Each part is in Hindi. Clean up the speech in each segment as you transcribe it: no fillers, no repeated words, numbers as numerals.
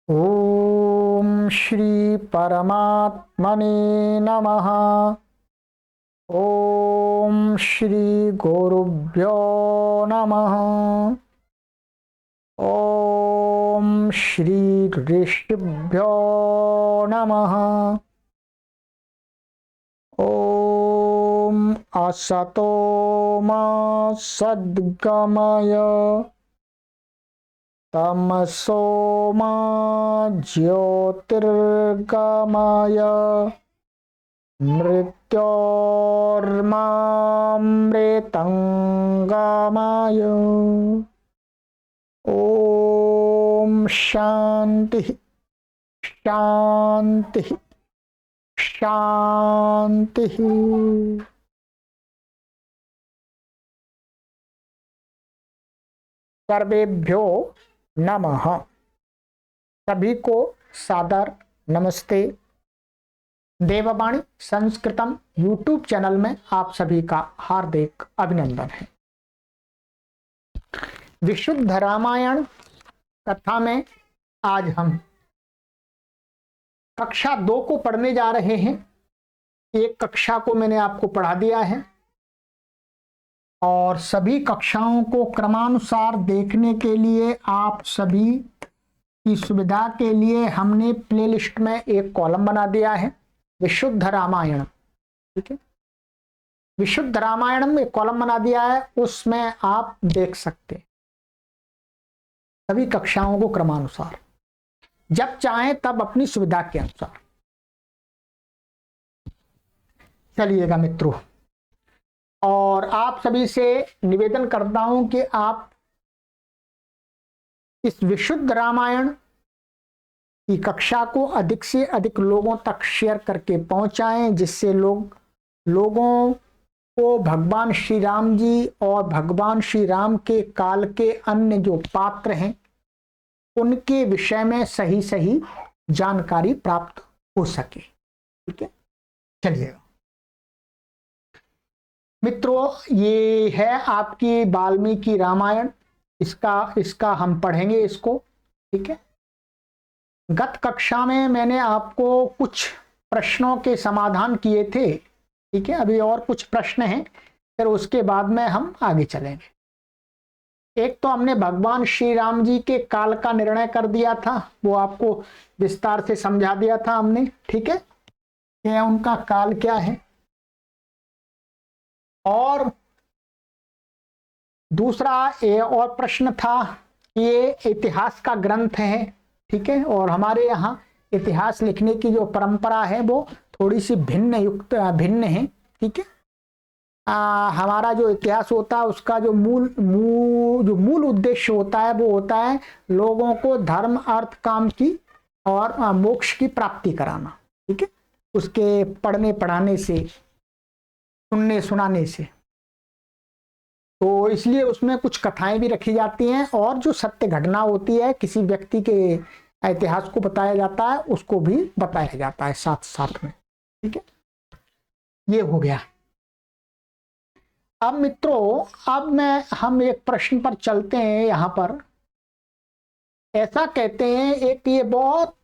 ओम श्री परमात्मने नमः। ओम श्री गुरुभ्यो नमः। ओम श्री ऋषिभ्यो नमः। ओम असतो मा सद्गमय तमसो मा ज्योतिर्गमय मृत्योर्मामृतंगमय। ओम शांति शांति शांति। सर्वेभ्यो नमः। सभी को सादर नमस्ते। देववाणी संस्कृतम यूट्यूब चैनल में आप सभी का हार्दिक अभिनंदन है। विशुद्ध रामायण कथा में आज हम कक्षा 2 को पढ़ने जा रहे हैं। एक कक्षा को मैंने आपको पढ़ा दिया है और सभी कक्षाओं को क्रमानुसार देखने के लिए आप सभी की सुविधा के लिए हमने प्लेलिस्ट में एक कॉलम बना दिया है, विशुद्ध रामायण। ठीक है, विशुद्ध रामायण में एक कॉलम बना दिया है, उसमें आप देख सकते हैं सभी कक्षाओं को क्रमानुसार, जब चाहें तब अपनी सुविधा के अनुसार। चलिएगा मित्रों, और आप सभी से निवेदन करता हूं कि आप इस विशुद्ध रामायण की कक्षा को अधिक से अधिक लोगों तक शेयर करके पहुंचाएं, जिससे लोगों को भगवान श्री राम जी और भगवान श्री राम के काल के अन्य जो पात्र हैं उनके विषय में सही सही जानकारी प्राप्त हो सके। ठीक है, चलिएगा मित्रों, ये है आपकी वाल्मीकि रामायण। इसका हम पढ़ेंगे इसको। ठीक है, गत कक्षा में मैंने आपको कुछ प्रश्नों के समाधान किए थे। ठीक है, अभी और कुछ प्रश्न हैं, फिर उसके बाद में हम आगे चलेंगे। एक तो हमने भगवान श्री राम जी के काल का निर्णय कर दिया था, वो आपको विस्तार से समझा दिया था हमने। ठीक है, ये उनका काल क्या है। और दूसरा और प्रश्न था कि ये इतिहास का ग्रंथ है। ठीक है, और हमारे यहाँ इतिहास लिखने की जो परंपरा है वो थोड़ी सी भिन्न है। ठीक है, हमारा जो इतिहास होता है उसका जो मूल उद्देश्य होता है वो होता है लोगों को धर्म अर्थ काम की और मोक्ष की प्राप्ति कराना। ठीक है, उसके पढ़ने पढ़ाने से, सुनने सुनाने से। तो इसलिए उसमें कुछ कथाएं भी रखी जाती हैं और जो सत्य घटना होती है किसी व्यक्ति के इतिहास को बताया जाता है, उसको भी बताया जाता है साथ साथ में। ठीक है, ये हो गया। अब मित्रों, हम एक प्रश्न पर चलते हैं। यहां पर ऐसा कहते हैं, एक ये बहुत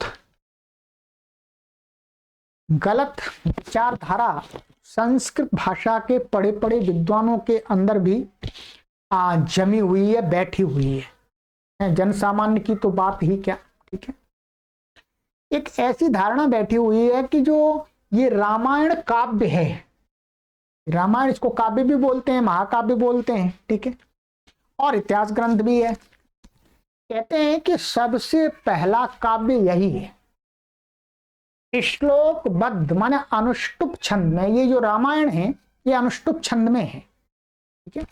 गलत विचारधारा संस्कृत भाषा के पढ़े पढ़े विद्वानों के अंदर भी जमी हुई है, बैठी हुई है। जन सामान्य की तो बात ही क्या। ठीक है, एक ऐसी धारणा बैठी हुई है कि जो ये रामायण काव्य है, रामायण इसको काव्य भी बोलते हैं, महाकाव्य बोलते हैं। ठीक है, और इतिहास ग्रंथ भी है। कहते हैं कि सबसे पहला काव्य यही है। श्लोकबद्ध माने अनुष्टुप छंद में ये जो रामायण है ये अनुष्टुप छंद में है। ठीक है,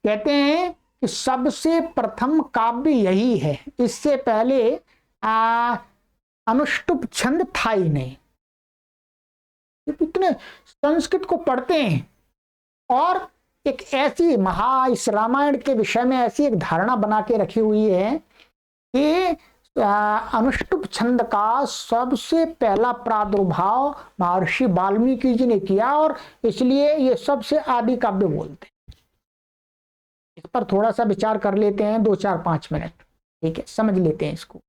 कहते हैं कि सबसे प्रथम काव्य यही है, इससे पहले अनुष्टुप छंद था ही नहीं। इतने संस्कृत को पढ़ते हैं और एक ऐसी इस रामायण के विषय में ऐसी एक धारणा बना के रखी हुई है कि अनुष्टुप छंद का सबसे पहला प्रादुर्भाव महर्षि वाल्मीकि जी ने किया और इसलिए ये सबसे आदि काव्य बोलते हैं। इस पर थोड़ा सा विचार कर लेते हैं, 2-4-5 मिनट। ठीक है, समझ लेते हैं इसको।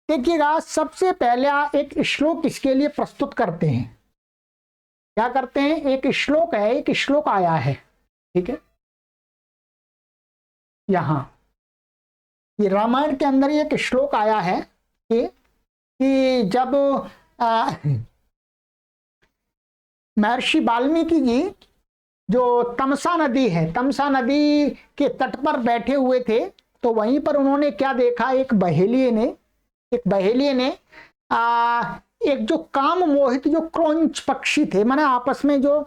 देखिएगा, सबसे पहले एक श्लोक इसके लिए प्रस्तुत करते हैं। क्या करते हैं? एक श्लोक है, एक श्लोक आया है, ठीक है, यहां ये रामायण के अंदर एक श्लोक आया है कि जब महर्षि वाल्मीकि जी जो तमसा नदी है, तमसा नदी के तट पर बैठे हुए थे, तो वहीं पर उन्होंने क्या देखा, एक बहेलिये ने एक जो काम मोहित जो क्रौंच पक्षी थे, माने आपस में जो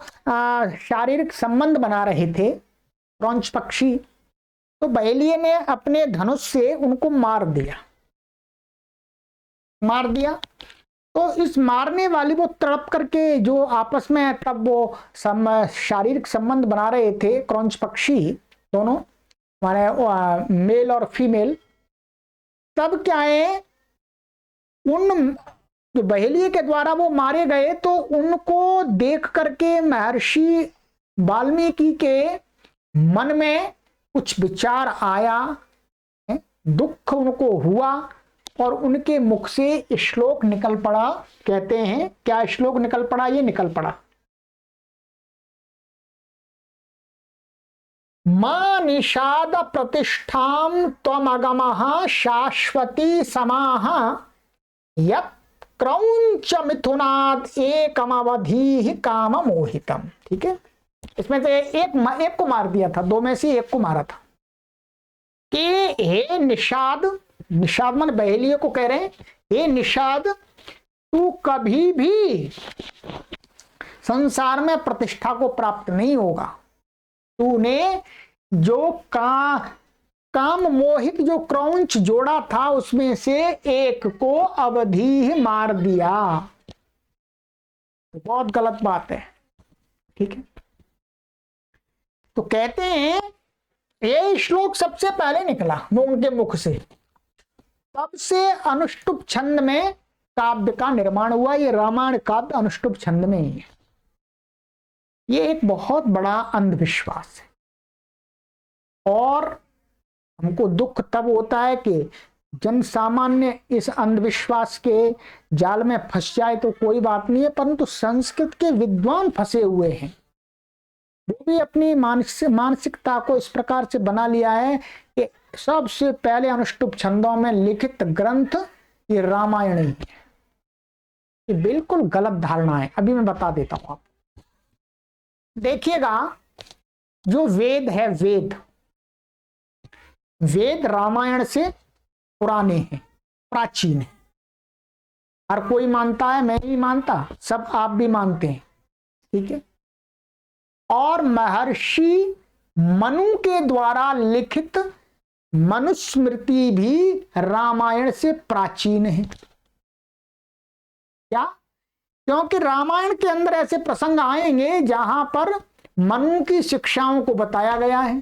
शारीरिक संबंध बना रहे थे क्रौंच पक्षी, तो बहेलिये ने अपने धनुष से उनको मार दिया। तो इस मारने वाली वो तड़प करके जो आपस में तब वो शारीरिक संबंध बना रहे थे क्रौंच पक्षी दोनों, माने मेल और फीमेल, तब क्या है, उन जो बहेलिये के द्वारा वो मारे गए, तो उनको देख करके महर्षि वाल्मीकि के मन में कुछ विचार आया, दुख उनको हुआ, और उनके मुख से श्लोक निकल पड़ा। कहते हैं क्या श्लोक निकल पड़ा? ये निकल पड़ा, मां निषाद प्रतिष्ठाम त्वमगमः शाश्वती समाह यत् क्रौंच मिथुनाद एकमवधि काम मोहितम। ठीक है, इसमें से एक को मार दिया था, दो में से एक को मारा था कि हे निषाद, निषाद मन बहेलिये को कह रहे हैं, हे निषाद, तू कभी भी संसार में प्रतिष्ठा को प्राप्त नहीं होगा। तूने जो काम मोहित जो क्रौंच जोड़ा था उसमें से एक को अवधि मार दिया, तो बहुत गलत बात है। ठीक है, तो कहते हैं ये श्लोक सबसे पहले निकला वो उनके मुख से, तब से अनुष्टुप छंद में काव्य का निर्माण हुआ। ये रामायण काव्य अनुष्टुप छंद में ही है। ये एक बहुत बड़ा अंधविश्वास है, और हमको दुख तब होता है कि जन सामान्य इस अंधविश्वास के जाल में फंस जाए तो कोई बात नहीं है, परंतु संस्कृत के विद्वान फंसे हुए हैं। वो भी अपनी मानसिकता को इस प्रकार से बना लिया है कि सबसे पहले अनुष्टुप छंदों में लिखित ग्रंथ ये रामायण ही है। ये बिल्कुल गलत धारणा है। अभी मैं बता देता हूं आपको। देखिएगा, जो वेद है, वेद रामायण से पुराने हैं, प्राचीन है। हर कोई मानता है, मैं नहीं मानता, सब आप भी मानते हैं। ठीक है, और महर्षि मनु के द्वारा लिखित मनुस्मृति भी रामायण से प्राचीन है। क्या? क्योंकि रामायण के अंदर ऐसे प्रसंग आएंगे जहां पर मनु की शिक्षाओं को बताया गया है?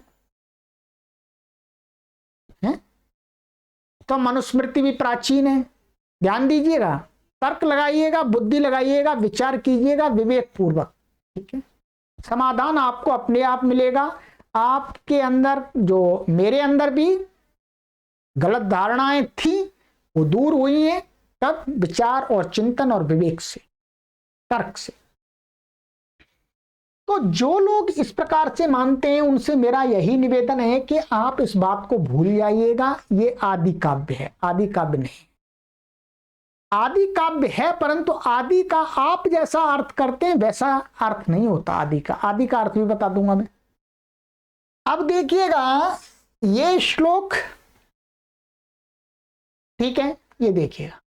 तो मनुस्मृति भी प्राचीन है। ध्यान दीजिएगा, तर्क लगाइएगा, बुद्धि लगाइएगा, विचार कीजिएगा विवेक पूर्वक। ठीक है, समाधान आपको अपने आप मिलेगा। आपके अंदर जो मेरे अंदर भी गलत धारणाएं थी वो दूर हुई हैं, तब विचार और चिंतन और विवेक से, तर्क से। तो जो लोग इस प्रकार से मानते हैं उनसे मेरा यही निवेदन है कि आप इस बात को भूल जाइएगा। ये आदि काव्य है, आदि काव्य नहीं। आदि काव्य है, परंतु आदि का आप जैसा अर्थ करते हैं वैसा अर्थ नहीं होता आदि का। आदि का अर्थ भी बता दूंगा मैं। अब देखिएगा ये श्लोक, ठीक है, ये देखिएगा,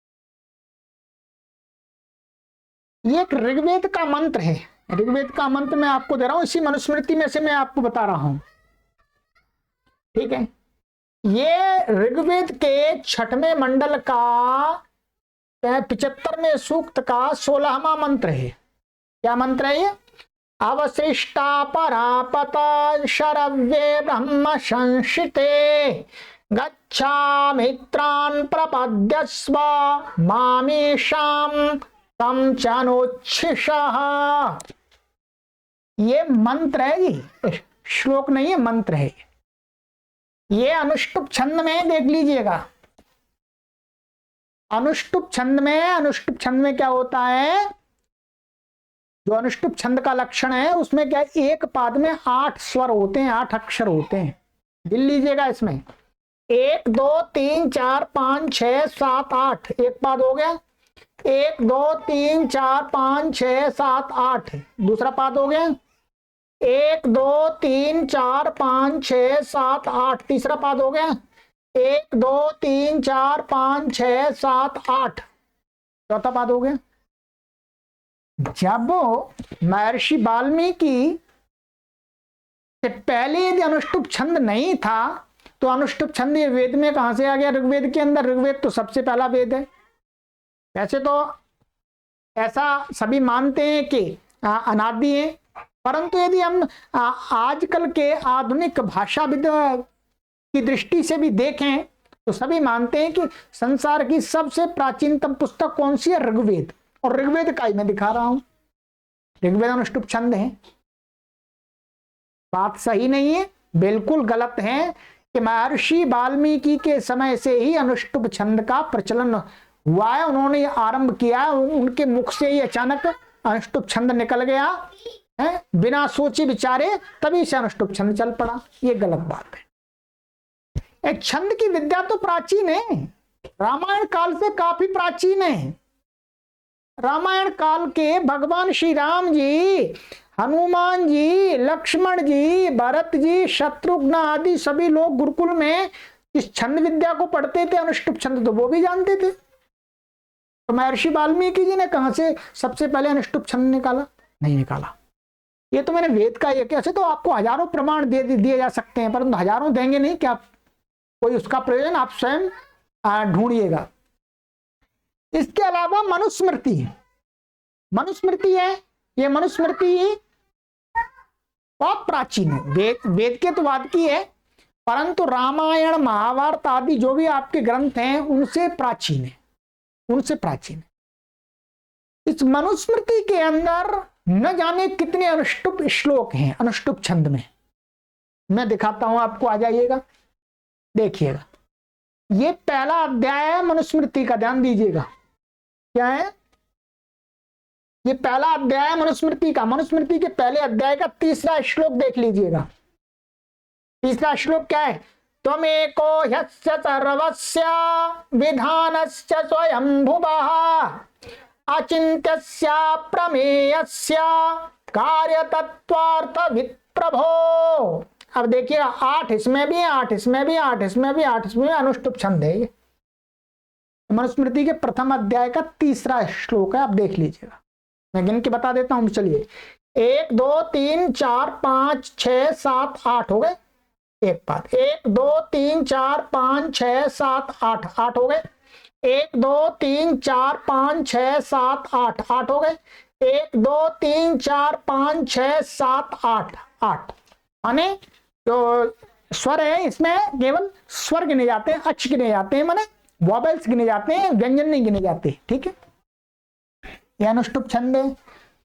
ये एक ऋग्वेद का मंत्र है। ऋग्वेद का मंत्र मैं आपको दे रहा हूं, इसी मनुस्मृति में से मैं आपको बता रहा हूं। ठीक है, ये ऋग्वेद के 6वें मंडल का 75वें सूक्त का 16वां मंत्र है। क्या मंत्र है ये? अवशिष्टा परापता शरव्ये ब्रह्म संशिते गच्छामित्रान् प्रपद्यस्व मामेषां तम चानोच्छिषः। ये मंत्र है, ये श्लोक नहीं है, मंत्र है। ये अनुष्टुप छंद में देख लीजिएगा। अनुष्टुप छंद में क्या होता है, जो अनुष्टुप छंद का लक्षण है उसमें क्या है, एक पाद में 8 स्वर होते हैं, 8 अक्षर होते हैं। गिन लीजिएगा इसमें 1 2 3 4 5 6 7 8, एक पाद हो गया। 1 2 3 4 5 6 7 8, दूसरा पाद हो गया। 1 2 3 4 5 6 7 8, तीसरा पाद हो गया। 1 2 3 4 5 6 7 8, चौथा पाद हो गया। जब महर्षि वाल्मीकि से पहले यदि अनुष्टुप छंद नहीं था तो अनुष्टुप छंद ये वेद में कहां से आ गया, ऋग्वेद के अंदर। ऋग्वेद तो सबसे पहला वेद है। वैसे तो ऐसा सभी मानते हैं कि अनादि है, परंतु यदि हम आजकल के आधुनिक भाषाविद की दृष्टि से भी देखें तो सभी मानते हैं कि संसार की सबसे प्राचीनतम पुस्तक कौन सी है, ऋग्वेद। और ऋग्वेद का ही मैं दिखा रहा हूं, ऋग्वेद अनुष्टुप छंद है। बात सही नहीं है, बिल्कुल गलत है कि महर्षि वाल्मीकि के समय से ही अनुष्टुप छंद का प्रचलन हुआ है, उन्होंने आरंभ किया, उनके मुख से ही अचानक अनुष्टुप छंद निकल गया है, बिना सोचे विचारे तभी से अनुष्टुप छंद चल पड़ा। ये गलत बात है। एक छंद की विद्या तो प्राचीन है, रामायण काल से काफी प्राचीन है। रामायण काल के भगवान श्री राम जी, हनुमान जी, लक्ष्मण जी, भरत जी, शत्रुघ्न आदि सभी लोग गुरुकुल में इस छंद विद्या को पढ़ते थे। अनुष्टुप छंद तो वो भी जानते थे। तो महर्षि वाल्मीकि जी ने कहां से सबसे पहले अनुष्टुप छंद निकाला? नहीं निकाला। ये तो मैंने वेद का, ये कैसे तो आपको हजारों प्रमाण दिए जा सकते हैं, परंतु हजारों देंगे नहीं, क्या कोई उसका प्रयोजन, आप स्वयं ढूंढिएगा। इसके अलावा मनुस्मृति है, मनुस्मृति है। ये मनुस्मृति बहुत प्राचीन है, वेद के तो बाद की है, परंतु रामायण महाभारत आदि जो भी आपके ग्रंथ हैं उनसे प्राचीन है, उनसे प्राचीन है। इस मनुस्मृति के अंदर न जाने कितने अनुष्टुप श्लोक हैं अनुष्टुप छंद में। मैं दिखाता हूं आपको, आ जाइएगा, देखिएगा। ये पहला अध्याय है मनुस्मृति का, ध्यान दीजिएगा। क्या है? ये पहला अध्याय मनुस्मृति का। मनुस्मृति के पहले अध्याय का तीसरा श्लोक देख लीजिएगा। तीसरा श्लोक क्या है? त्वमेको ह्यस्य सर्वस्य विधानस्य स्वयंभुवः अचिन्त्यस्य प्रमेयस्य कार्यतत्त्वार्थवित् प्रभो। अब देखिए 8 इसमें भी, 8 इसमें भी, 8 इसमें भी, 8 इसमें भी अनुष्टुप छंद है। ये मनुस्मृति के प्रथम अध्याय का तीसरा श्लोक है, आप देख लीजिएगा। मैं गिन के बता देता हूं, चलिए। 1 2 3 4 5 6 7 8 हो गए, एक बात। 1 2 3 4 5 6 7 8, 8 हो गए। 1 2 3 4 5 6 7 8, 8 हो गए। 1 2 3 4 5 6 7 8, 8। माने जो स्वर है इसमें केवल स्वर गिने जाते हैं, अक्ष गिने जाते हैं, माने वॉबल्स गिने जाते हैं, व्यंजन नहीं गिने जाते। ठीक है, यह अनुष्टुप छंद है।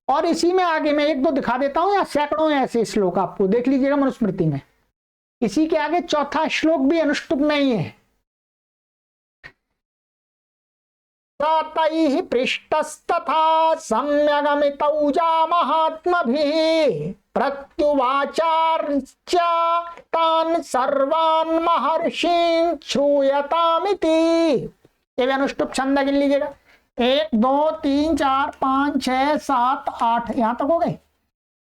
और इसी में आगे मैं 1 2 दिखा देता हूं, या सैकड़ों ऐसे श्लोक आपको देख लीजिएगा मनुस्मृति में। इसी के आगे चौथा श्लोक भी अनुष्टुप में ही है। तैः पृष्टस्तथा सम्यगमितौजा महात्मभिः प्रत्युवाचार्य तान् सर्वान् महर्षीन् श्रूयतामिति। ये भी अनुष्टुप छंद गिन लीजिएगा। 1 2 3 4 5 6 7 8, यहां तक हो गए।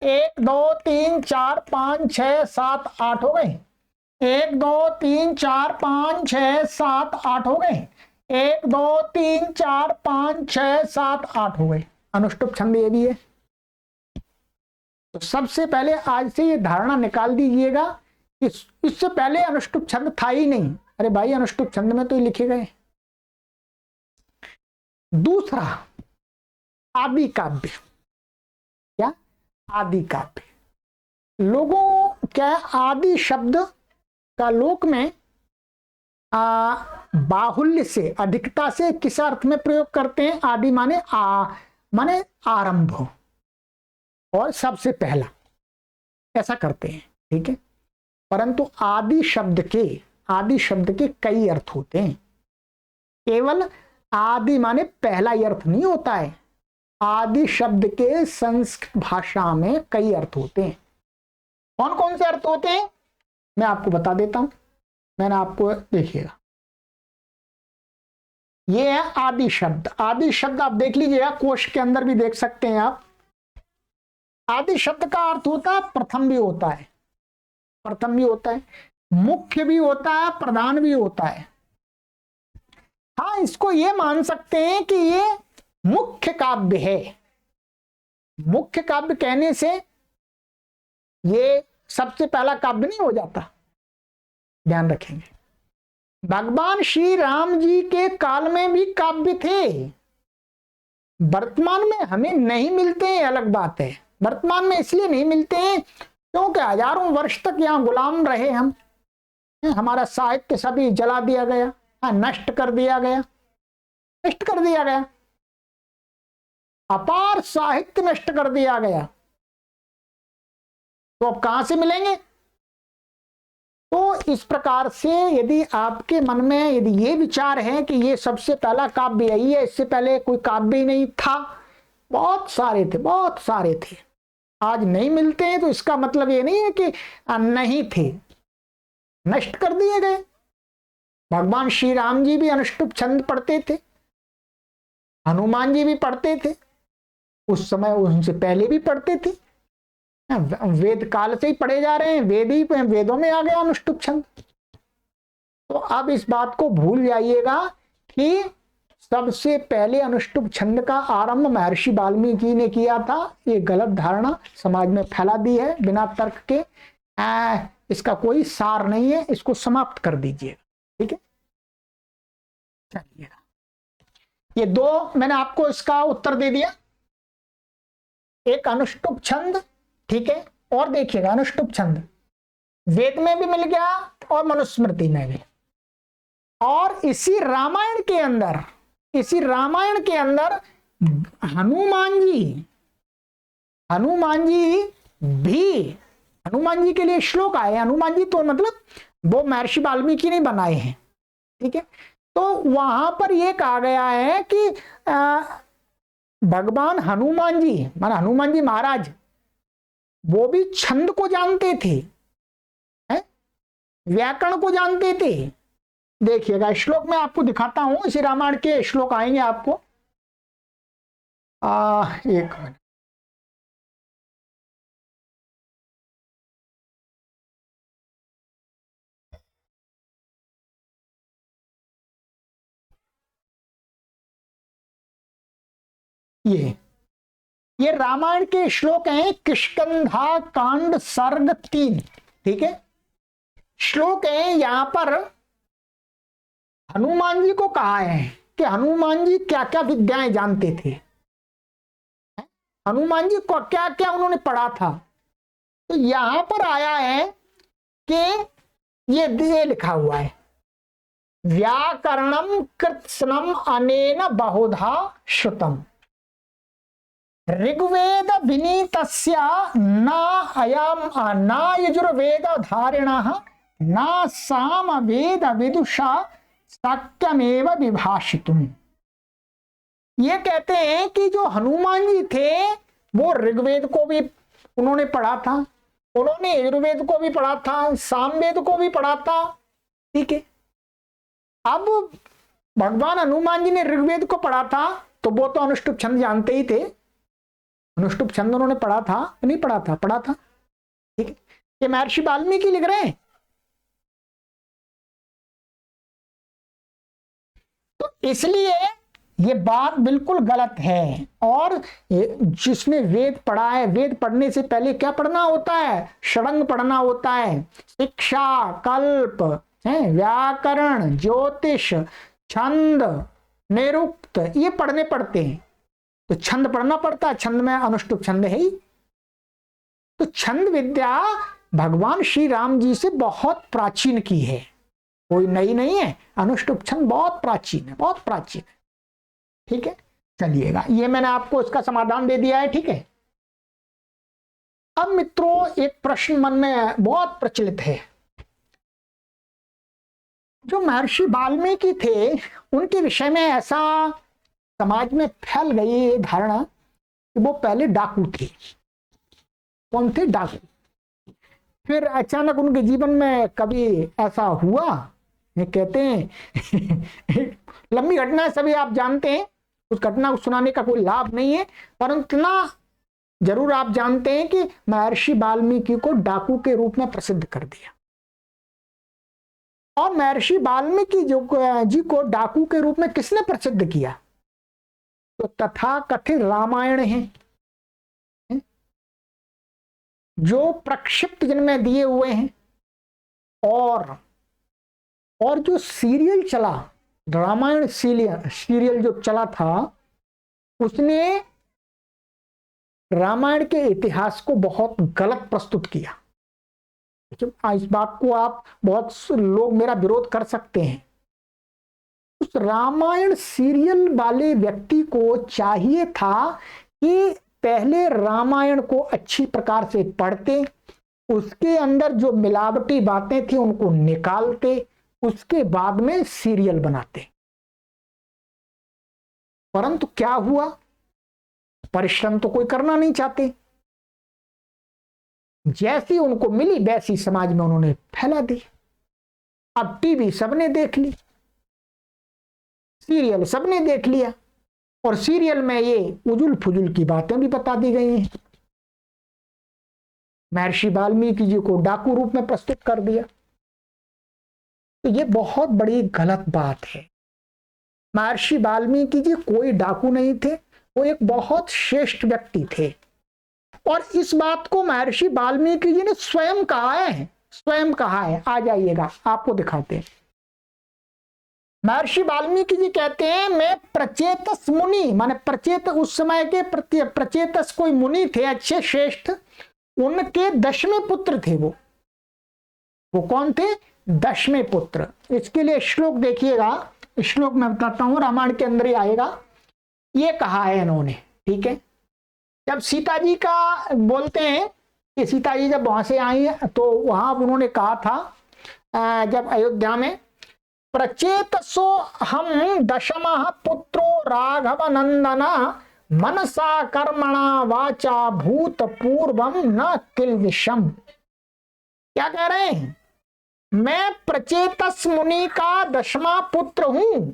1 2 3 4 5 6 7 8 हो गए। 1 2 3 4 5 6 7 8 हो गए। 1 2 3 4 5 6 7 8 हो गए। अनुष्टुप छंद ये भी है। तो सबसे पहले आज से ये धारणा निकाल दीजिएगा, इससे पहले अनुष्टुप छंद था ही नहीं। अरे भाई, अनुष्टुप छंद में तो ये लिखे गए। दूसरा, आदि काव्य। क्या? आदि काव्य। लोगों क्या, आदि शब्द का लोक में बाहुल्य से, अधिकता से किस अर्थ में प्रयोग करते हैं? आदि माने माने आरंभ और सबसे पहला, ऐसा करते हैं। ठीक है, परंतु आदि शब्द के कई अर्थ होते हैं। केवल आदि माने पहला ही अर्थ नहीं होता है। आदि शब्द के संस्कृत भाषा में कई अर्थ होते हैं। कौन कौन से अर्थ होते हैं मैं आपको बता देता हूं। मैंने आपको देखिएगा, ये है आदि शब्द। आदि शब्द आप देख लीजिएगा, कोश के अंदर भी देख सकते हैं आप। आदि शब्द का अर्थ होता है प्रथम भी होता है, प्रथम भी होता है, मुख्य भी होता है, प्रधान भी होता है। हाँ, इसको ये मान सकते हैं कि ये मुख्य काव्य है। मुख्य काव्य कहने से ये सबसे पहला काव्य नहीं हो जाता, ध्यान रखेंगे। भगवान श्री राम जी के काल में भी काव्य थे, वर्तमान में हमें नहीं मिलते हैं, अलग बात है। वर्तमान में इसलिए नहीं मिलते हैं क्योंकि हजारों वर्ष तक यहाँ गुलाम रहे हम। हमारा साहित्य सभी जला दिया गया, नष्ट कर दिया गया, नष्ट कर दिया गया, अपार साहित्य नष्ट कर दिया गया। तो अब कहां से मिलेंगे? तो इस प्रकार से यदि आपके मन में यदि ये विचार है कि ये सबसे पहला काव्य यही है, इससे पहले कोई काव्य ही नहीं था, बहुत सारे थे, बहुत सारे थे, आज नहीं मिलते हैं, तो इसका मतलब ये नहीं है कि नहीं थे, नष्ट कर दिए गए। भगवान श्री राम जी भी अनुष्टुप छंद पढ़ते थे, हनुमान जी भी पढ़ते थे, उस समय उनसे पहले भी पढ़ते थे। वेद काल से ही पढ़े जा रहे हैं, वेदों में आ गया अनुष्टुप छंद। तो अब इस बात को भूल जाइएगा कि सबसे पहले अनुष्टुप छंद का आरंभ महर्षि वाल्मीकि ने किया था। ये गलत धारणा समाज में फैला दी है बिना तर्क के। इसका कोई सार नहीं है, इसको समाप्त कर दीजिएगा, ठीक है। चलिए, ये दो मैंने आपको इसका उत्तर दे दिया, एक अनुष्टुप छंद, ठीक है। और देखिएगा, अनुष्टुप छंद वेद में भी मिल गया और मनुस्मृति में भी, और इसी रामायण के अंदर, इसी रामायण के अंदर हनुमान जी के लिए श्लोक आए। हनुमान जी तो मतलब वो महर्षि वाल्मीकि ने बनाए हैं, ठीक है। तो वहां पर यह कहा गया है कि भगवान हनुमान जी माना हनुमान जी महाराज वो भी छंद को जानते थे, व्याकरण को जानते थे। देखिएगा, श्लोक में आपको दिखाता हूं, इसी रामायण के श्लोक आएंगे आपको। एक मिनट, ये रामायण के श्लोक हैं, किष्किंधा कांड सर्ग 3, ठीक है। श्लोक है, यहां पर हनुमान जी को कहा है कि हनुमान जी क्या क्या विद्याएं जानते थे, हनुमान जी को क्या क्या उन्होंने पढ़ा था। तो यहां पर आया है कि ये लिखा हुआ है, व्याकरणम कृत्स्नम अनेन बहुधा श्रुतम, ऋग्वेद विनीतस्य न अयम न यजुर्वेद धारिणः न साम वेद विदुषा शक्यमेव विभाषितुम। ये कहते हैं कि जो हनुमान जी थे वो ऋग्वेद को भी उन्होंने पढ़ा था, उन्होंने यजुर्वेद को भी पढ़ा था, सामवेद को भी पढ़ा था, ठीक है। अब भगवान हनुमान जी ने ऋग्वेद को पढ़ा था, तो वो तो अनुष्टुप छंद जानते ही थे। अनुष्टुप छंद उन्होंने पढ़ा था, नहीं पढ़ा था, पढ़ा था, ठीक है। ये महर्षि वाल्मीकि लिख रहे हैं। तो इसलिए ये बात बिल्कुल गलत है। और जिसने वेद पढ़ा है, वेद पढ़ने से पहले क्या पढ़ना होता है? षडंग पढ़ना होता है, शिक्षा, कल्प, व्याकरण, ज्योतिष, छंद, निरुक्त, ये पढ़ने पड़ते हैं। तो छंद पढ़ना पड़ता है, छंद में अनुष्टुप छंद है ही। तो छंद विद्या भगवान श्री राम जी से बहुत प्राचीन की है, कोई नई नहीं है। अनुष्टुप छंद बहुत प्राचीन है, बहुत प्राचीन है, ठीक है। चलिएगा, ये मैंने आपको इसका समाधान दे दिया है, ठीक है। अब मित्रों, एक प्रश्न मन में बहुत प्रचलित है, जो महर्षि वाल्मीकि थे उनके विषय में ऐसा समाज में फैल गई ये धारणा कि वो पहले डाकू थे। कौन थे? डाकू। फिर अचानक उनके जीवन में कभी ऐसा हुआ, ये कहते हैं लंबी घटना है, सभी आप जानते हैं, उस घटना को सुनाने का कोई लाभ नहीं है, परंतु इतना जरूर आप जानते हैं कि महर्षि वाल्मीकि को डाकू के रूप में प्रसिद्ध कर दिया। और महर्षि वाल्मीकि जी को डाकू के रूप में किसने प्रसिद्ध किया? तो तथाकथित रामायण है जो प्रक्षिप्त जिनमें दिए हुए हैं, और जो सीरियल चला, रामायण सीरियल जो चला था, उसने रामायण के इतिहास को बहुत गलत प्रस्तुत किया। इस बात को आप बहुत लोग मेरा विरोध कर सकते हैं। उस रामायण सीरियल वाले व्यक्ति को चाहिए था कि पहले रामायण को अच्छी प्रकार से पढ़ते, उसके अंदर जो मिलावटी बातें थी उनको निकालते, उसके बाद में सीरियल बनाते। परंतु क्या हुआ? परिश्रम तो कोई करना नहीं चाहते, जैसी उनको मिली वैसी समाज में उन्होंने फैला दी। अब टीवी सबने देख ली, सीरियल सबने देख लिया, और सीरियल में ये उजुल फुजुल की बातें भी बता दी गई हैं। महर्षि वाल्मीकि जी को डाकू रूप में प्रस्तुत कर दिया। तो ये बहुत बड़ी गलत बात है। महर्षि वाल्मीकि जी कोई डाकू नहीं थे, वो एक बहुत श्रेष्ठ व्यक्ति थे, और इस बात को महर्षि वाल्मीकि जी ने स्वयं कहा है, स्वयं कहा है। आ जाइएगा, आपको दिखाते हैं। महर्षि वाल्मीकि जी कहते हैं, मैं प्रचेतस मुनि, माने प्रचेत उस समय के प्रचेतस कोई मुनि थे अच्छे श्रेष्ठ, उनके 10वें पुत्र थे वो कौन थे? 10वें पुत्र। इसके लिए श्लोक देखिएगा, श्लोक मैं बताता हूं, रामायण के अंदर ही आएगा। ये कहा है इन्होंने, ठीक है। जब सीता जी का बोलते हैं कि सीता जी जब वहां से आई तो वहां उन्होंने कहा था, जब अयोध्या में, प्रचेतसो हम 10मः पुत्रो राघव नंदना मनसा कर्मणा वाचा भूतपूर्वम न किल्बिषम। क्या कह रहे हैं? मैं प्रचेतस मुनि का 10वां पुत्र हूं,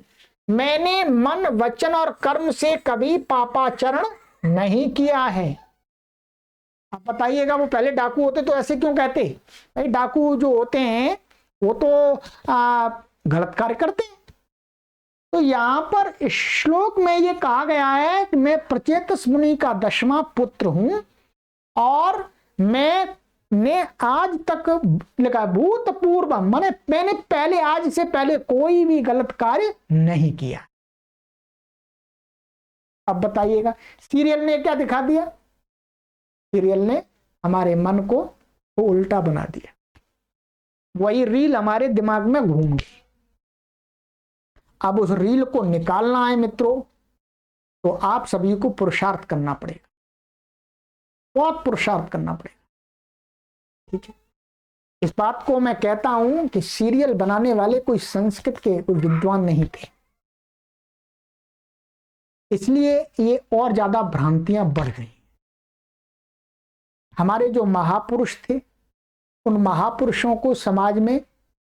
मैंने मन वचन और कर्म से कभी पापाचरण नहीं किया है। अब बताइएगा, वो पहले डाकू होते तो ऐसे क्यों कहते? भाई डाकू जो होते हैं वो तो गलत कार्य करते हैं। तो यहां पर श्लोक में ये कहा गया है कि मैं प्रचेतस मुनि का 10वां पुत्र हूं, और मैंने आज तक लिखा भूतपूर्व, मैंने पहले, आज से पहले कोई भी गलत कार्य नहीं किया। अब बताइएगा, सीरियल ने क्या दिखा दिया? सीरियल ने हमारे मन को तो उल्टा बना दिया, वही रील हमारे दिमाग में घूम गई। अब उस रील को निकालना है मित्रों, तो आप सभी को पुरुषार्थ करना पड़ेगा, बहुत पुरुषार्थ करना पड़ेगा, ठीक है। इस बात को मैं कहता हूं कि सीरियल बनाने वाले कोई संस्कृत के कोई विद्वान नहीं थे, इसलिए ये और ज्यादा भ्रांतियां बढ़ गई। हमारे जो महापुरुष थे, उन महापुरुषों को समाज में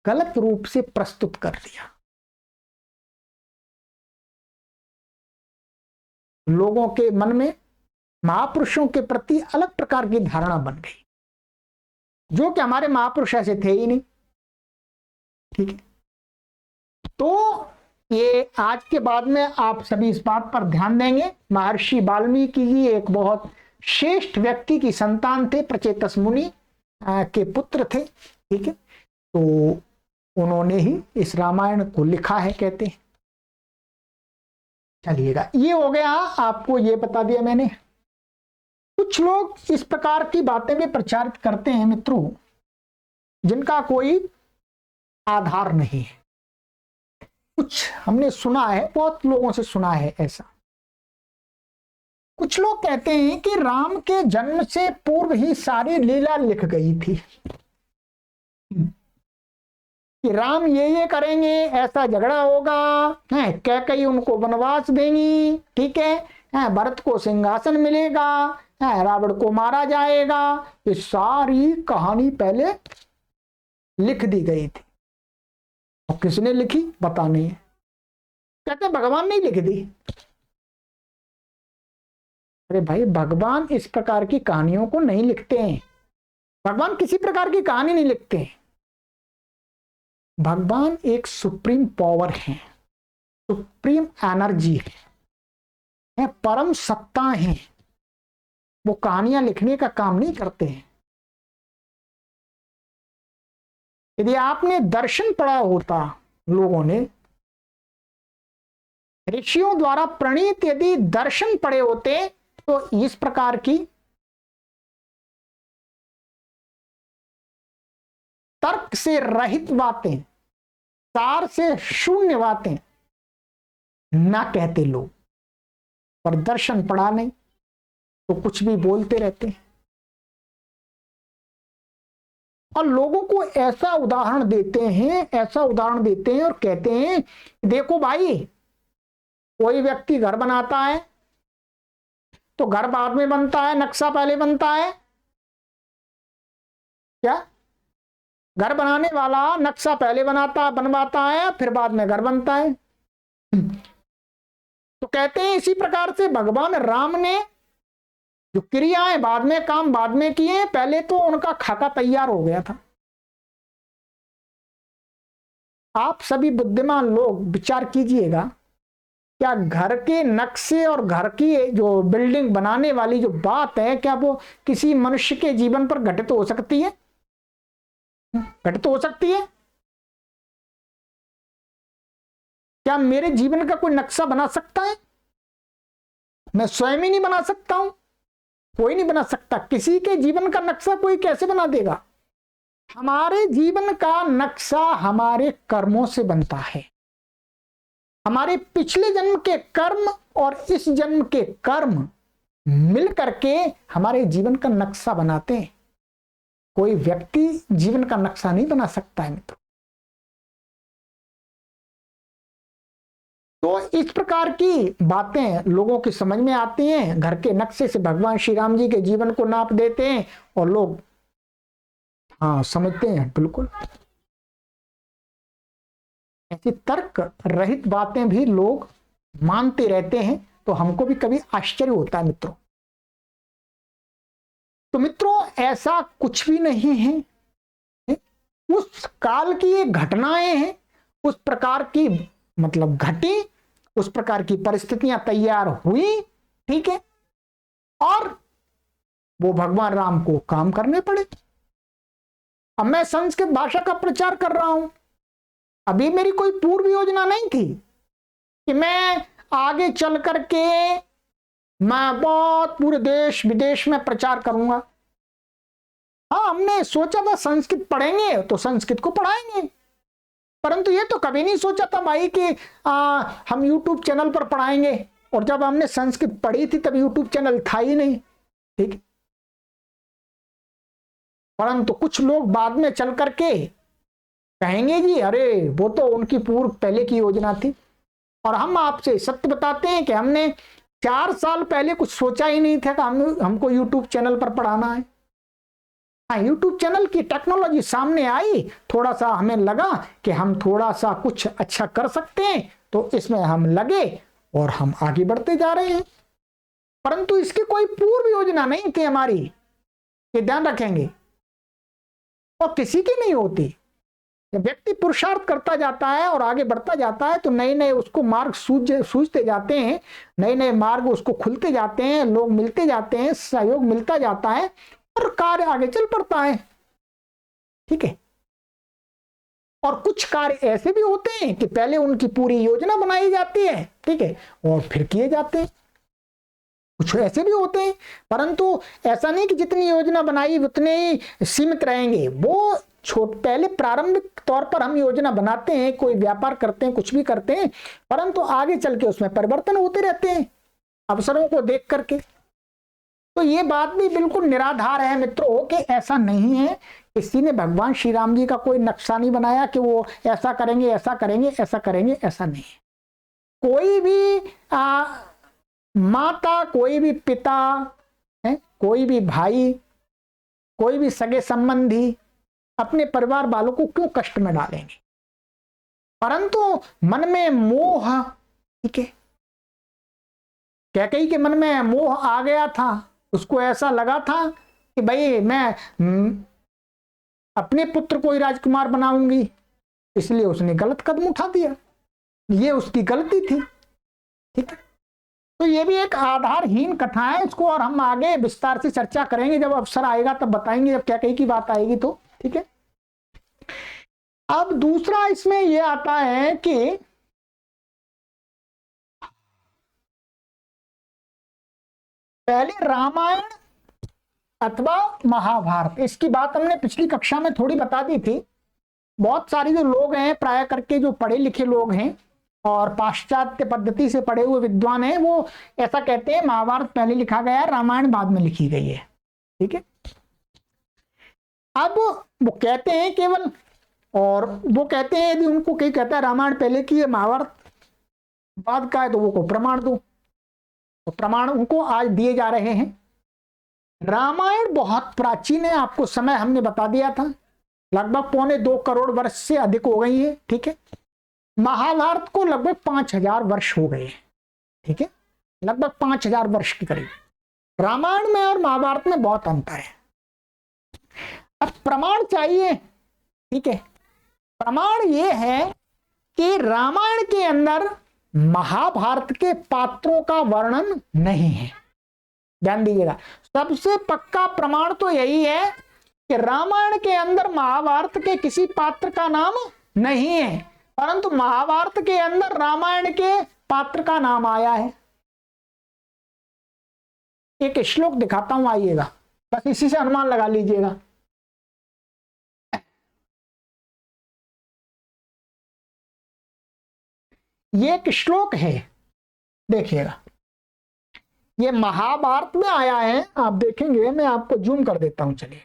गलत रूप से प्रस्तुत कर दिया। लोगों के मन में महापुरुषों के प्रति अलग प्रकार की धारणा बन गई, जो कि हमारे महापुरुष ऐसे थे ही नहीं, ठीक है। तो ये आज के बाद में आप सभी इस बात पर ध्यान देंगे, महर्षि वाल्मीकि जी एक बहुत श्रेष्ठ व्यक्ति की संतान थे, प्रचेतस मुनि के पुत्र थे, ठीक है। तो उन्होंने ही इस रामायण को लिखा है, कहते हैं। चलिएगा, ये हो गया, आपको ये बता दिया मैंने। कुछ लोग इस प्रकार की बातें भी प्रचारित करते हैं मित्रों, जिनका कोई आधार नहीं है। कुछ हमने सुना है, बहुत लोगों से सुना है ऐसा। कुछ लोग कहते हैं कि राम के जन्म से पूर्व ही सारी लीला लिख गई थी। कि राम ये करेंगे, ऐसा झगड़ा होगा, है कैकेयी उनको वनवास देंगी, ठीक है भरत को सिंहासन मिलेगा, है रावण को मारा जाएगा। ये सारी कहानी पहले लिख दी गई थी। और किसने लिखी पता नहीं है, कहते भगवान ने लिख दी। अरे भाई भगवान इस प्रकार की कहानियों को नहीं लिखते हैं, भगवान किसी प्रकार की कहानी नहीं लिखते हैं। भगवान एक सुप्रीम पावर है, सुप्रीम एनर्जी है, परम सत्ता है। वो कहानियां लिखने का काम नहीं करते हैं। यदि आपने दर्शन पढ़ा होता, लोगों ने ऋषियों द्वारा प्रणीत यदि दर्शन पढ़े होते, तो इस प्रकार की तर्क से रहित बातें, सार से शून्य बातें ना कहते लोग। पर दर्शन पढ़ा नहीं तो कुछ भी बोलते रहते हैं। और लोगों को ऐसा उदाहरण देते हैं, ऐसा उदाहरण देते हैं और कहते हैं देखो भाई, कोई व्यक्ति घर बनाता है तो घर बाद में बनता है, नक्शा पहले बनता है क्या? घर बनाने वाला नक्शा पहले बनवाता है, फिर बाद में घर बनता है। तो कहते हैं इसी प्रकार से भगवान राम ने जो क्रियाएं बाद में, काम बाद में किए, पहले तो उनका खाका तैयार हो गया था। आप सभी बुद्धिमान लोग विचार कीजिएगा, क्या घर के नक्शे और घर की जो बिल्डिंग बनाने वाली जो बात है, क्या वो किसी मनुष्य के जीवन पर घटित हो सकती है? घटित हो सकती है? क्या मेरे जीवन का कोई नक्शा बना सकता है? मैं स्वयं ही नहीं बना सकता हूं, कोई नहीं बना सकता। किसी के जीवन का नक्शा कोई कैसे बना देगा? हमारे जीवन का नक्शा हमारे कर्मों से बनता है। हमारे पिछले जन्म के कर्म और इस जन्म के कर्म मिल करके हमारे जीवन का नक्शा बनाते हैं। कोई व्यक्ति जीवन का नक्शा नहीं बना सकता है मित्रों। तो इस प्रकार की बातें लोगों की समझ में आती हैं। घर के नक्शे से भगवान श्री राम जी के जीवन को नाप देते हैं और लोग हाँ समझते हैं। बिल्कुल ऐसी तर्क रहित बातें भी लोग मानते रहते हैं, तो हमको भी कभी आश्चर्य होता है मित्रों। तो मित्रों ऐसा कुछ भी नहीं है, उस काल की ये घटनाएं हैं, उस प्रकार की मतलब घटी, उस प्रकार की परिस्थितियां तैयार हुई, ठीक है, और वो भगवान राम को काम करने पड़े। अब मैं संस्कृत भाषा का प्रचार कर रहा हूं, अभी मेरी कोई पूर्व योजना नहीं थी कि मैं आगे चल करके मैं बहुत पूरे देश विदेश में प्रचार करूंगा। हाँ, हमने सोचा था संस्कृत पढ़ेंगे तो संस्कृत को पढ़ाएंगे, परंतु ये तो कभी नहीं सोचा था भाई कि हम YouTube चैनल पर पढ़ाएंगे। और जब हमने संस्कृत पढ़ी थी तब YouTube चैनल था ही नहीं, ठीक है। परंतु कुछ लोग बाद में चल करके कहेंगे जी अरे वो तो उनकी पूर्व पहले की योजना थी। और हम आपसे सत्य बताते हैं कि हमने 4 साल पहले कुछ सोचा ही नहीं था कि हमको YouTube चैनल पर पढ़ाना है। हाँ, YouTube चैनल की टेक्नोलॉजी सामने आई, थोड़ा सा हमें लगा कि हम थोड़ा सा कुछ अच्छा कर सकते हैं, तो इसमें हम लगे और हम आगे बढ़ते जा रहे हैं। परंतु इसकी कोई पूर्व योजना नहीं थी हमारी, ये ध्यान रखेंगे, और किसी की नहीं होती। जब व्यक्ति पुरुषार्थ करता जाता है और आगे बढ़ता जाता है तो नए नए उसको मार्ग सूझते जाते हैं, नए नए मार्ग उसको खुलते जाते हैं, लोग मिलते जाते हैं, सहयोग मिलता जाता है और कार्य आगे चल पड़ता है, ठीक है। और कुछ कार्य ऐसे भी होते हैं कि पहले उनकी पूरी योजना बनाई जाती है, ठीक है, और फिर किए जाते हैं। कुछ ऐसे भी होते हैं, परंतु ऐसा नहीं कि जितनी योजना बनाई उतने ही सीमित रहेंगे। वो पहले प्रारंभिक तौर पर हम योजना बनाते हैं, कोई व्यापार करते हैं, कुछ भी करते हैं, परंतु आगे चल के उसमें परिवर्तन होते रहते हैं अवसरों को देख करके। तो ये बात भी बिल्कुल निराधार है मित्रों कि ऐसा नहीं है किसी ने भगवान श्री राम जी का कोई नक्शा नहीं बनाया कि वो ऐसा करेंगे ऐसा करेंगे ऐसा करेंगे, ऐसा नहीं। कोई भी माता, कोई भी पिता है, कोई भी भाई, कोई भी सगे संबंधी अपने परिवार वालों को क्यों कष्ट में डालेंगे, परंतु मन में मोह, ठीक है, कैकेयी के मन में मोह आ गया था, उसको ऐसा लगा था कि भाई मैं अपने पुत्र को ही राजकुमार बनाऊंगी, इसलिए उसने गलत कदम उठा दिया, ये उसकी गलती थी, ठीक है। तो ये भी एक आधारहीन कथा है, इसको और हम आगे विस्तार से चर्चा करेंगे, जब अवसर आएगा तब बताएंगे, जब कैकेयी की बात आएगी तो, ठीक है। अब दूसरा इसमें यह आता है कि पहले रामायण अथवा महाभारत, इसकी बात हमने पिछली कक्षा में थोड़ी बता दी थी। बहुत सारे जो लोग हैं, प्राय करके जो पढ़े लिखे लोग हैं और पाश्चात्य पद्धति से पढ़े हुए विद्वान हैं, वो ऐसा कहते हैं महाभारत पहले लिखा गया है, रामायण बाद में लिखी गई है, ठीक है। अब वो कहते हैं केवल, और वो कहते हैं यदि उनको कहीं कहता है रामायण पहले की है महाभारत बाद का है, तो वो को प्रमाण दो, तो प्रमाण उनको आज दिए जा रहे हैं। रामायण बहुत प्राचीन है, आपको समय हमने बता दिया था, लगभग 2.25 करोड़ वर्ष से अधिक हो गई है, ठीक है। महाभारत को लगभग 5000 वर्ष हो गए, ठीक है, लगभग 5000 वर्ष के करीब। रामायण में और महाभारत में बहुत अंतर है। अब प्रमाण चाहिए, ठीक है। प्रमाण ये है कि रामायण के अंदर महाभारत के पात्रों का वर्णन नहीं है, ध्यान दीजिएगा। सबसे पक्का प्रमाण तो यही है कि रामायण के अंदर महाभारत के किसी पात्र का नाम नहीं है, परंतु महाभारत के अंदर रामायण के पात्र का नाम आया है। एक श्लोक दिखाता हूं, आइएगा, बस इसी से अनुमान लगा लीजिएगा। ये एक श्लोक है, देखिएगा, ये महाभारत में आया है, आप देखेंगे, मैं आपको जूम कर देता हूं, चलिए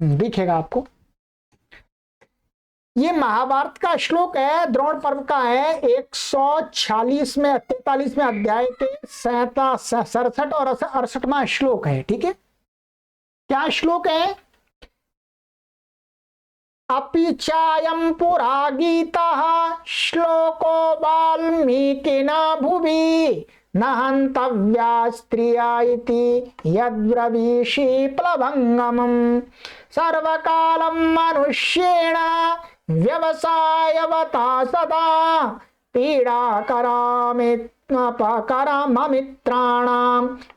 दिखेगा आपको। ये महाभारत का श्लोक है, द्रोण पर्व का है, 146 में 43 में अध्याय के 67 और 68वां श्लोक है, ठीक है। क्या श्लोक है? अपि चायं पुरा गीतः श्लोको वाल्मीकिना भुवि न हन्तव्या स्त्रिया इति यद्ब्रवीषि प्लवंगमम् सर्वकालं मनुष्येण व्यवसायवता सदा पीडाकरामित्राणां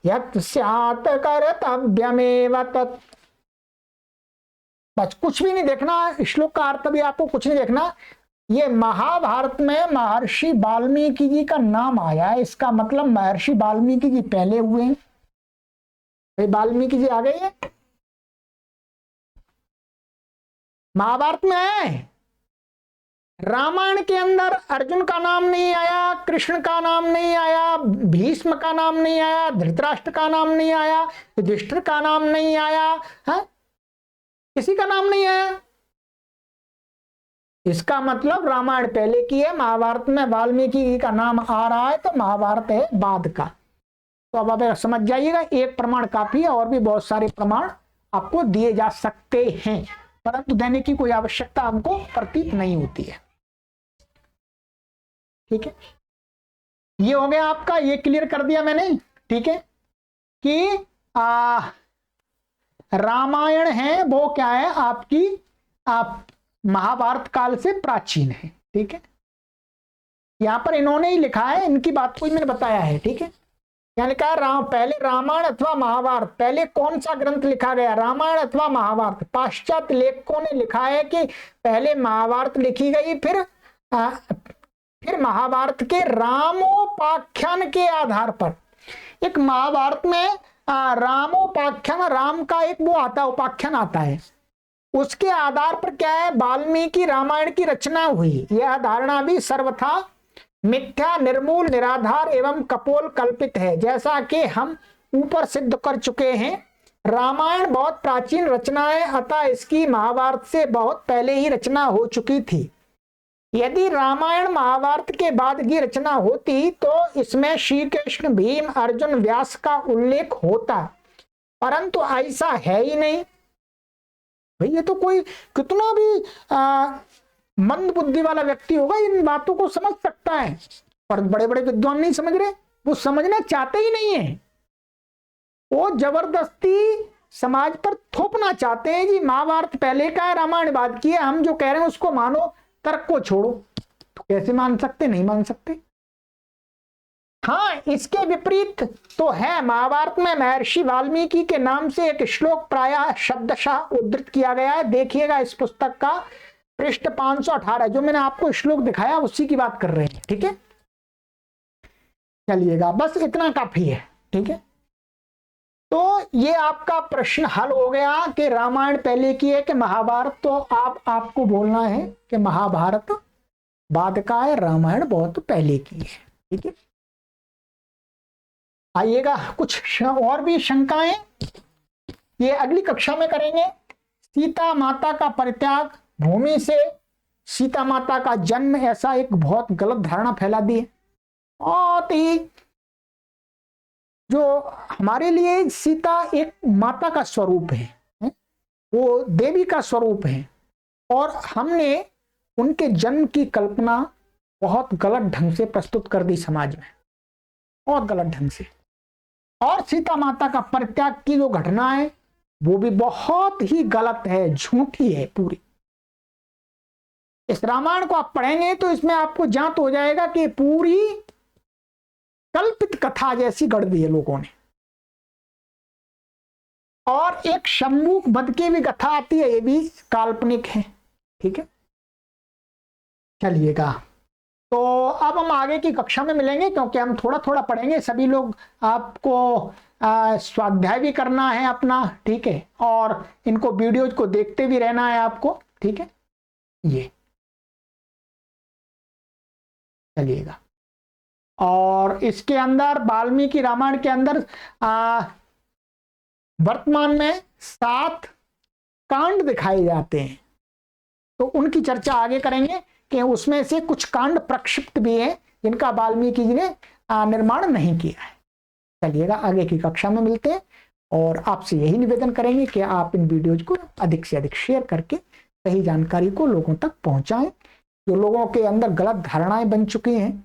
यत् स्यात् कर्तव्यमेव तत्। बस कुछ भी नहीं देखना, श्लोक का अर्थ भी आपको कुछ नहीं देखना। ये महाभारत में महर्षि वाल्मीकि जी का नाम आया है, इसका मतलब महर्षि वाल्मीकि जी पहले हुए हैं। वाल्मीकि जी आ गए हैं महाभारत में है। रामायण के अंदर अर्जुन का नाम नहीं आया, कृष्ण का नाम नहीं आया, भीष्म का नाम नहीं आया, धृतराष्ट्र का नाम नहीं आया, युधिष्ठिर का नाम नहीं आया, है? किसी का नाम नहीं आया। इसका मतलब रामायण पहले की है, महाभारत में वाल्मीकि का नाम आ रहा है, तो महाभारत है बाद का। तो अब आप समझ जाइएगा, एक प्रमाण काफी है, और भी बहुत सारे प्रमाण आपको दिए जा सकते हैं, परंतु देने की कोई आवश्यकता हमको प्रतीत नहीं होती है, ठीक है। ये हो गया आपका, ये क्लियर कर दिया मैंने, ठीक है, कि रामायण है वो क्या है आपकी, आप महाभारत काल से प्राचीन है, ठीक है। यहां पर इन्होंने ही लिखा है, इनकी बात को ही मैंने बताया है, ठीक है। यहाँ लिखा है पहले रामायण अथवा महाभारत, पहले कौन सा ग्रंथ लिखा गया, रामायण अथवा महाभारत। पाश्चात्य लेखकों ने लिखा है कि पहले महाभारत लिखी गई, फिर महाभारत के रामोपाख्यान के आधार पर, एक महाभारत में रामोपाख्यान, राम का एक वो आता है, उपाख्यान आता है, उसके आधार पर क्या है वाल्मीकि रामायण की रचना हुई। यह धारणा भी सर्वथा मिथ्या, निर्मूल, निराधार एवं कपोल कल्पित है, जैसा कि हम ऊपर सिद्ध कर चुके हैं रामायण बहुत प्राचीन रचना है, अतः इसकी महाभारत से बहुत पहले ही रचना हो चुकी थी। यदि रामायण महाभारत के बाद की रचना होती तो इसमें श्री कृष्ण, भीम, अर्जुन, व्यास का उल्लेख होता, परंतु ऐसा है ही नहीं। भाई ये तो कोई कितना भी मंद बुद्धि वाला व्यक्ति होगा इन बातों को समझ सकता है, पर बड़े बड़े विद्वान नहीं समझ रहे, वो समझना चाहते ही नहीं है। वो जबरदस्ती समाज पर थोपना चाहते हैं जी महाभारत पहले का है, रामायण बाद की है, हम जो कह रहे हैं उसको मानो, तर्क को छोड़ो। तो कैसे मान सकते? नहीं मान सकते। हाँ, इसके विपरीत तो है। महाभारत में महर्षि वाल्मीकि के नाम से एक श्लोक प्रायः शब्दशः उद्धृत किया गया है। देखिएगा इस पुस्तक का पृष्ठ 518, जो मैंने आपको श्लोक दिखाया उसी की बात कर रहे हैं। ठीक है, चलिएगा, बस इतना काफी है। ठीक है, तो ये आपका प्रश्न हल हो गया कि रामायण पहले की है कि महाभारत। तो आपको बोलना है कि महाभारत बाद का है, रामायण बहुत पहले की है। ठीक है, आइएगा कुछ और भी शंकाएं ये अगली कक्षा में करेंगे। सीता माता का परित्याग, भूमि से सीता माता का जन्म, ऐसा एक बहुत गलत धारणा फैला दी है। बहुत ही जो हमारे लिए सीता एक माता का स्वरूप है, वो देवी का स्वरूप है, और हमने उनके जन्म की कल्पना बहुत गलत ढंग से प्रस्तुत कर दी समाज में, बहुत गलत ढंग से। और सीता माता का परित्याग की जो घटना है वो भी बहुत ही गलत है, झूठी है पूरी। इस रामायण को आप पढ़ेंगे तो इसमें आपको ज्ञात हो जाएगा कि पूरी कल्पित कथा जैसी गढ़ दी है लोगों ने। और एक शंभुक वध की भी कथा आती है, ये भी काल्पनिक है। ठीक है, चलिएगा, तो अब हम आगे की कक्षा में मिलेंगे, क्योंकि हम थोड़ा थोड़ा पढ़ेंगे। सभी लोग आपको स्वाध्याय भी करना है अपना। ठीक है, और इनको वीडियोज को देखते भी रहना है आपको। ठीक है, ये चलिएगा। और इसके अंदर वाल्मीकि रामायण के अंदर वर्तमान में 7 कांड दिखाए जाते हैं, तो उनकी चर्चा आगे करेंगे कि उसमें से कुछ कांड प्रक्षिप्त भी हैं जिनका वाल्मीकि जी ने निर्माण नहीं किया है। चलिएगा, आगे की कक्षा में मिलते हैं, और आपसे यही निवेदन करेंगे कि आप इन वीडियोज को अधिक से अधिक शेयर करके सही जानकारी को लोगों तक पहुंचाएं। जो लोगों के अंदर गलत धारणाएं बन चुकी हैं,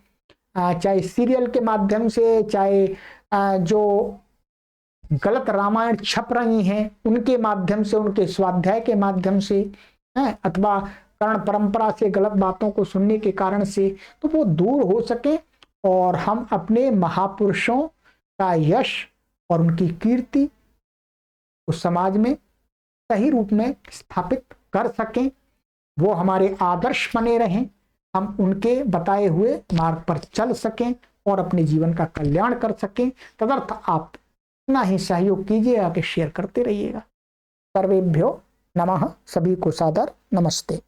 चाहे सीरियल के माध्यम से, चाहे जो गलत रामायण छप रही हैं उनके माध्यम से, उनके स्वाध्याय के माध्यम से, अथवा कर्ण परंपरा से गलत बातों को सुनने के कारण से, तो वो दूर हो सके और हम अपने महापुरुषों का यश और उनकी कीर्ति उस समाज में सही रूप में स्थापित कर सकें, वो हमारे आदर्श बने रहें, हम उनके बताए हुए मार्ग पर चल सकें और अपने जीवन का कल्याण कर सकें। तदर्थ आप इतना ही सहयोग कीजिएगा कि शेयर करते रहिएगा। सर्वेभ्यो नमः, सभी को सादर नमस्ते।